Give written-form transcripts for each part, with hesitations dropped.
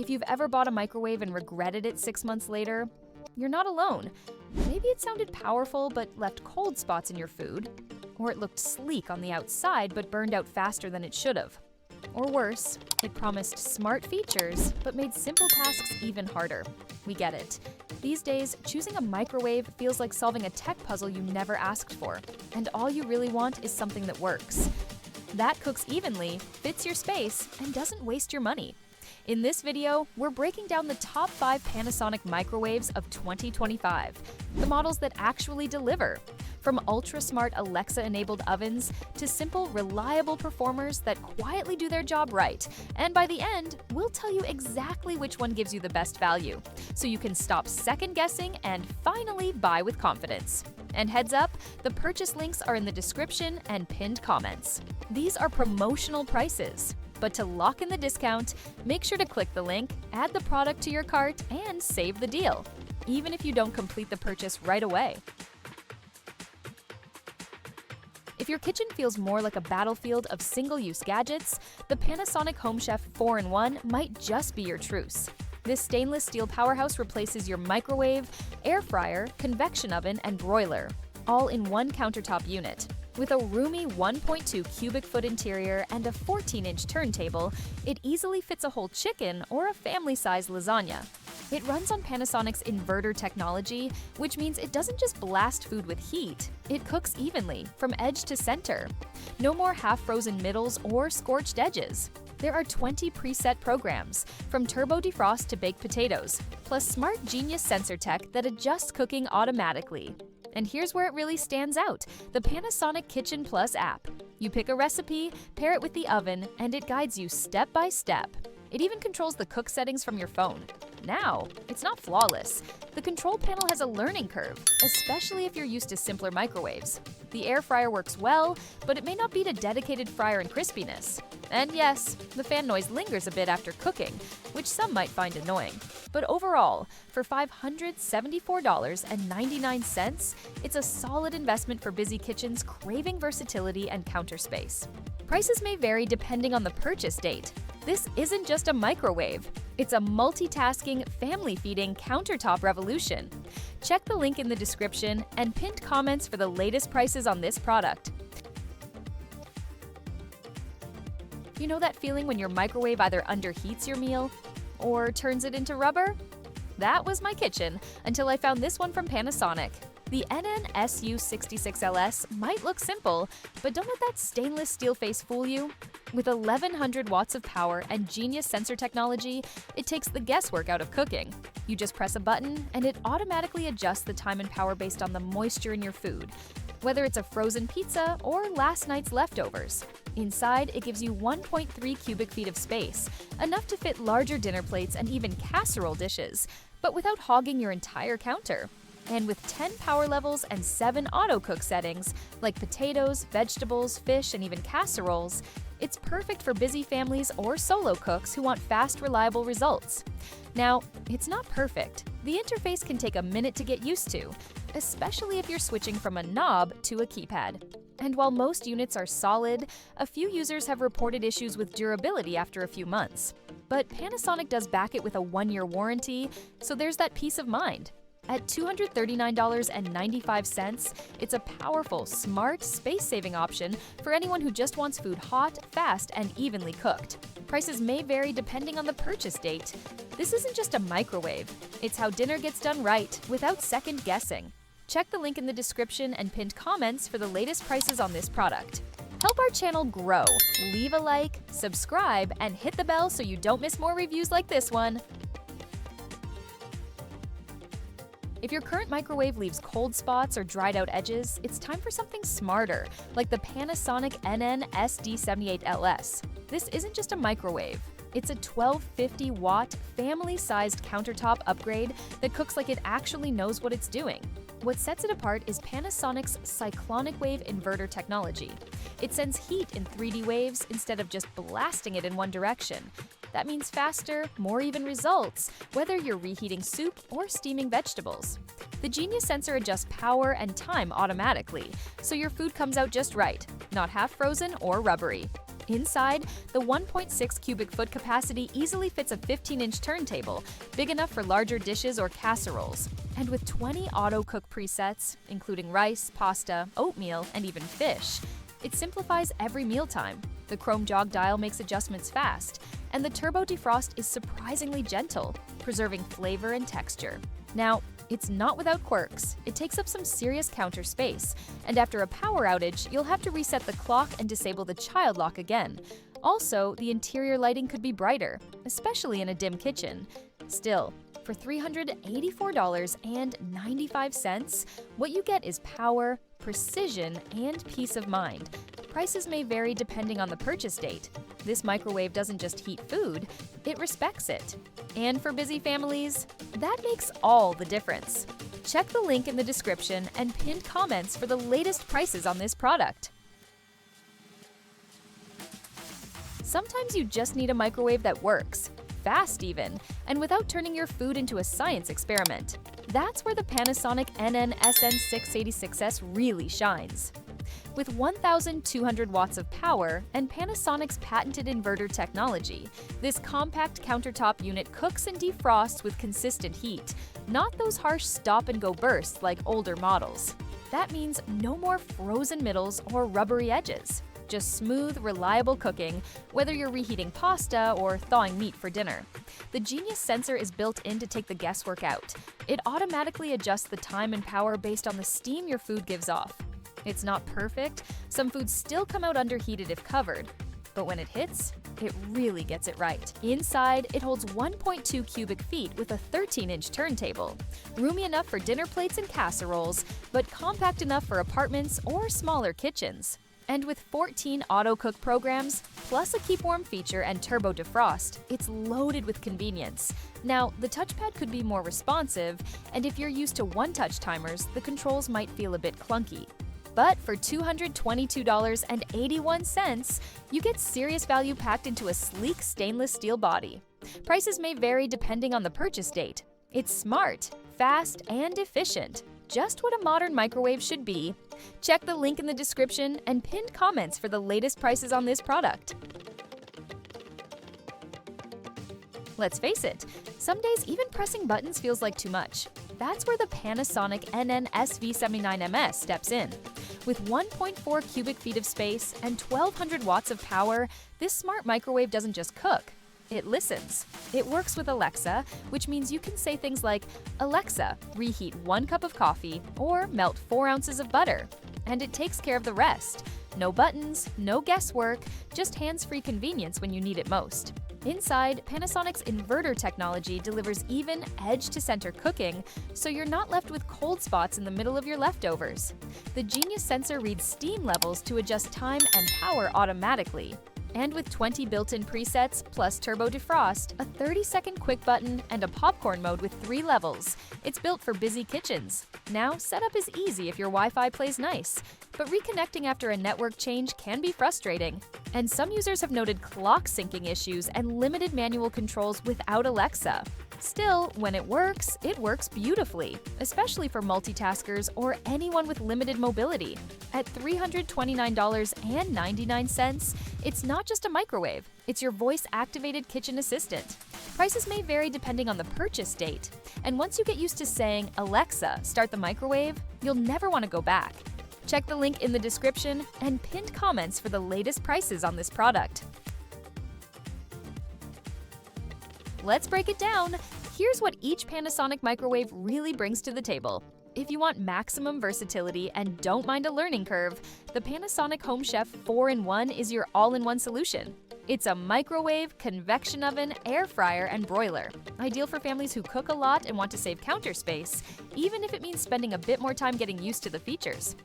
If you've ever bought a microwave and regretted it 6 months later, you're not alone. Maybe it sounded powerful but left cold spots in your food, or it looked sleek on the outside but burned out faster than it should have. Or worse, it promised smart features but made simple tasks even harder. We get it. These days, choosing a microwave feels like solving a tech puzzle you never asked for, and all you really want is something that works. That cooks evenly, fits your space, and doesn't waste your money. In this video, we're breaking down the top 5 Panasonic microwaves of 2025, the models that actually deliver. From ultra-smart Alexa-enabled ovens to simple, reliable performers that quietly do their job right. And by the end, we'll tell you exactly which one gives you the best value, so you can stop second-guessing and finally buy with confidence. And heads up, the purchase links are in the description and pinned comments. These are promotional prices. But to lock in the discount, make sure to click the link, add the product to your cart, and save the deal, even if you don't complete the purchase right away. If your kitchen feels more like a battlefield of single-use gadgets, the Panasonic Home Chef 4-in-1 might just be your truce. This stainless steel powerhouse replaces your microwave, air fryer, convection oven, and broiler, all in one countertop unit. With a roomy 1.2 cubic foot interior and a 14-inch turntable, it easily fits a whole chicken or a family-sized lasagna. It runs on Panasonic's inverter technology, which means it doesn't just blast food with heat, it cooks evenly, from edge to center. No more half-frozen middles or scorched edges. There are 20 preset programs, from turbo defrost to baked potatoes, plus smart genius sensor tech that adjusts cooking automatically. And here's where it really stands out, the Panasonic Kitchen Plus app. You pick a recipe, pair it with the oven, and it guides you step by step. It even controls the cook settings from your phone. Now, it's not flawless. The control panel has a learning curve, especially if you're used to simpler microwaves. The air fryer works well, but it may not beat a dedicated fryer in crispiness. And yes, the fan noise lingers a bit after cooking, which some might find annoying. But overall, for $574.99, it's a solid investment for busy kitchens craving versatility and counter space. Prices may vary depending on the purchase date. This isn't just a microwave. It's a multitasking, family-feeding countertop revolution. Check the link in the description and pinned comments for the latest prices on this product. You know that feeling when your microwave either underheats your meal or turns it into rubber? That was my kitchen until I found this one from Panasonic. The NN-SU66LS might look simple, but don't let that stainless steel face fool you. With 1,100 watts of power and genius sensor technology, it takes the guesswork out of cooking. You just press a button, and it automatically adjusts the time and power based on the moisture in your food, whether it's a frozen pizza or last night's leftovers. Inside, it gives you 1.3 cubic feet of space, enough to fit larger dinner plates and even casserole dishes, but without hogging your entire counter. And with 10 power levels and 7 auto-cook settings, like potatoes, vegetables, fish, and even casseroles, it's perfect for busy families or solo cooks who want fast, reliable results. Now, it's not perfect. The interface can take a minute to get used to, especially if you're switching from a knob to a keypad. And while most units are solid, a few users have reported issues with durability after a few months. But Panasonic does back it with a 1-year warranty, so there's that peace of mind. At $239.95, it's a powerful, smart, space-saving option for anyone who just wants food hot, fast, and evenly cooked. Prices may vary depending on the purchase date. This isn't just a microwave. It's how dinner gets done right, without second guessing. Check the link in the description and pinned comments for the latest prices on this product. Help our channel grow. Leave a like, subscribe, and hit the bell so you don't miss more reviews like this one. If your current microwave leaves cold spots or dried out edges, it's time for something smarter, like the Panasonic NN-SV79MS. This isn't just a microwave. It's a 1250-watt, family-sized countertop upgrade that cooks like it actually knows what it's doing. What sets it apart is Panasonic's cyclonic wave inverter technology. It sends heat in 3D waves instead of just blasting it in one direction. That means faster, more even results, whether you're reheating soup or steaming vegetables. The Genius sensor adjusts power and time automatically, so your food comes out just right, not half frozen or rubbery. Inside, the 1.6 cubic foot capacity easily fits a 15-inch turntable, big enough for larger dishes or casseroles. And with 20 auto-cook presets, including rice, pasta, oatmeal, and even fish, it simplifies every mealtime. The chrome jog dial makes adjustments fast, and the turbo defrost is surprisingly gentle, preserving flavor and texture. Now, it's not without quirks. It takes up some serious counter space, and after a power outage, you'll have to reset the clock and disable the child lock again. Also, the interior lighting could be brighter, especially in a dim kitchen. Still, for $384.95, what you get is power, precision, and peace of mind. Prices may vary depending on the purchase date. This microwave doesn't just heat food, it respects it. And for busy families, that makes all the difference. Check the link in the description and pinned comments for the latest prices on this product. Sometimes you just need a microwave that works, fast even, and without turning your food into a science experiment. That's where the Panasonic NN-SN686S really shines. With 1,200 watts of power and Panasonic's patented inverter technology, this compact countertop unit cooks and defrosts with consistent heat, not those harsh stop-and-go bursts like older models. That means no more frozen middles or rubbery edges. Just smooth, reliable cooking, whether you're reheating pasta or thawing meat for dinner. The Genius sensor is built in to take the guesswork out. It automatically adjusts the time and power based on the steam your food gives off. It's not perfect. Some foods still come out underheated if covered. But when it hits, it really gets it right. Inside, it holds 1.2 cubic feet with a 13-inch turntable. Roomy enough for dinner plates and casseroles, but compact enough for apartments or smaller kitchens. And with 14 auto-cook programs, plus a keep warm feature and turbo defrost, it's loaded with convenience. Now, the touchpad could be more responsive, and if you're used to one-touch timers, the controls might feel a bit clunky. But for $222.81, you get serious value packed into a sleek stainless steel body. Prices may vary depending on the purchase date. It's smart, fast, and efficient. Just what a modern microwave should be. Check the link in the description and pinned comments for the latest prices on this product. Let's face it, some days even pressing buttons feels like too much. That's where the Panasonic NN-SV79MS steps in. With 1.4 cubic feet of space and 1,200 watts of power, this smart microwave doesn't just cook, it listens. It works with Alexa, which means you can say things like, "Alexa, reheat 1 cup of coffee," or "melt 4 ounces of butter." And it takes care of the rest. No buttons, no guesswork, just hands-free convenience when you need it most. Inside, Panasonic's inverter technology delivers even edge-to-center cooking, so you're not left with cold spots in the middle of your leftovers. The Genius sensor reads steam levels to adjust time and power automatically. And with 20 built-in presets, plus turbo defrost, a 30-second quick button, and a popcorn mode with 3 levels, it's built for busy kitchens. Now, setup is easy if your Wi-Fi plays nice, but reconnecting after a network change can be frustrating. And some users have noted clock syncing issues and limited manual controls without Alexa. Still, when it works beautifully, especially for multitaskers or anyone with limited mobility. At $329.99, it's not just a microwave, it's your voice-activated kitchen assistant. Prices may vary depending on the purchase date, and once you get used to saying, "Alexa, start the microwave," you'll never want to go back. Check the link in the description and pinned comments for the latest prices on this product. Let's break it down. Here's what each Panasonic microwave really brings to the table. If you want maximum versatility and don't mind a learning curve, the Panasonic Home Chef 4-in-1 is your all-in-one solution. It's a microwave, convection oven, air fryer, and broiler. Ideal for families who cook a lot and want to save counter space, even if it means spending a bit more time getting used to the features.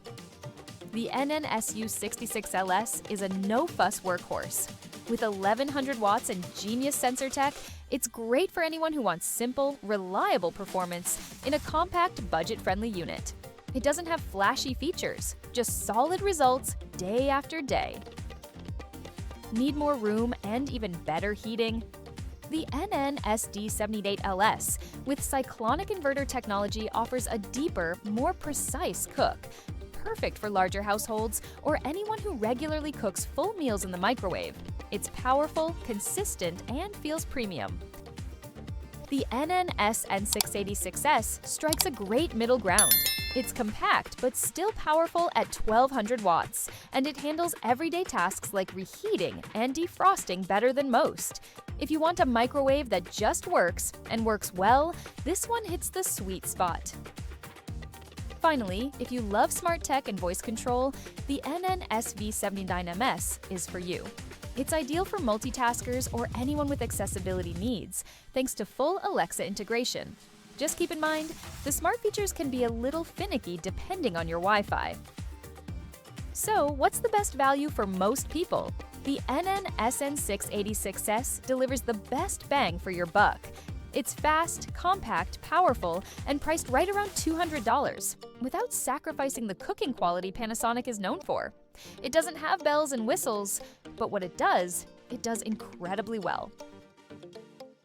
The NN-SU66LS is a no-fuss workhorse. With 1,100 watts and Genius sensor tech, it's great for anyone who wants simple, reliable performance in a compact, budget-friendly unit. It doesn't have flashy features, just solid results day after day. Need more room and even better heating? The NN-SV78LS with cyclonic inverter technology offers a deeper, more precise cook, perfect for larger households or anyone who regularly cooks full meals in the microwave. It's powerful, consistent, and feels premium. The NN-SN686S strikes a great middle ground. It's compact but still powerful at 1200 watts, and it handles everyday tasks like reheating and defrosting better than most. If you want a microwave that just works, and works well, this one hits the sweet spot. Finally, if you love smart tech and voice control, the NN-SV79MS is for you. It's ideal for multitaskers or anyone with accessibility needs, thanks to full Alexa integration. Just keep in mind, the smart features can be a little finicky depending on your Wi-Fi. So, what's the best value for most people? The NN-SN686S delivers the best bang for your buck. It's fast, compact, powerful, and priced right around $200, without sacrificing the cooking quality Panasonic is known for. It doesn't have bells and whistles, but what it does incredibly well.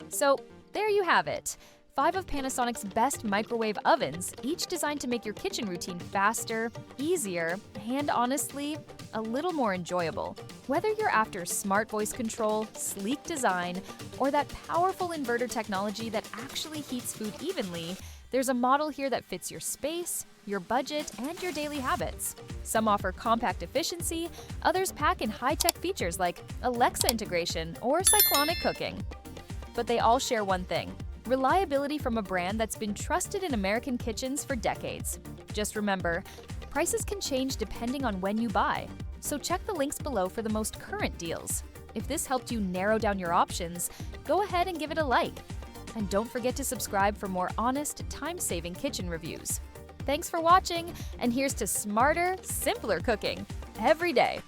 So, there you have it. 5 of Panasonic's best microwave ovens, each designed to make your kitchen routine faster, easier, and honestly, a little more enjoyable. Whether you're after smart voice control, sleek design, or that powerful inverter technology that actually heats food evenly, there's a model here that fits your space, your budget, and your daily habits. Some offer compact efficiency, others pack in high-tech features like Alexa integration or cyclonic cooking. But they all share one thing: reliability from a brand that's been trusted in American kitchens for decades. Just remember, prices can change depending on when you buy, so check the links below for the most current deals. If this helped you narrow down your options, go ahead and give it a like. And don't forget to subscribe for more honest, time-saving kitchen reviews. Thanks for watching, and here's to smarter, simpler cooking every day.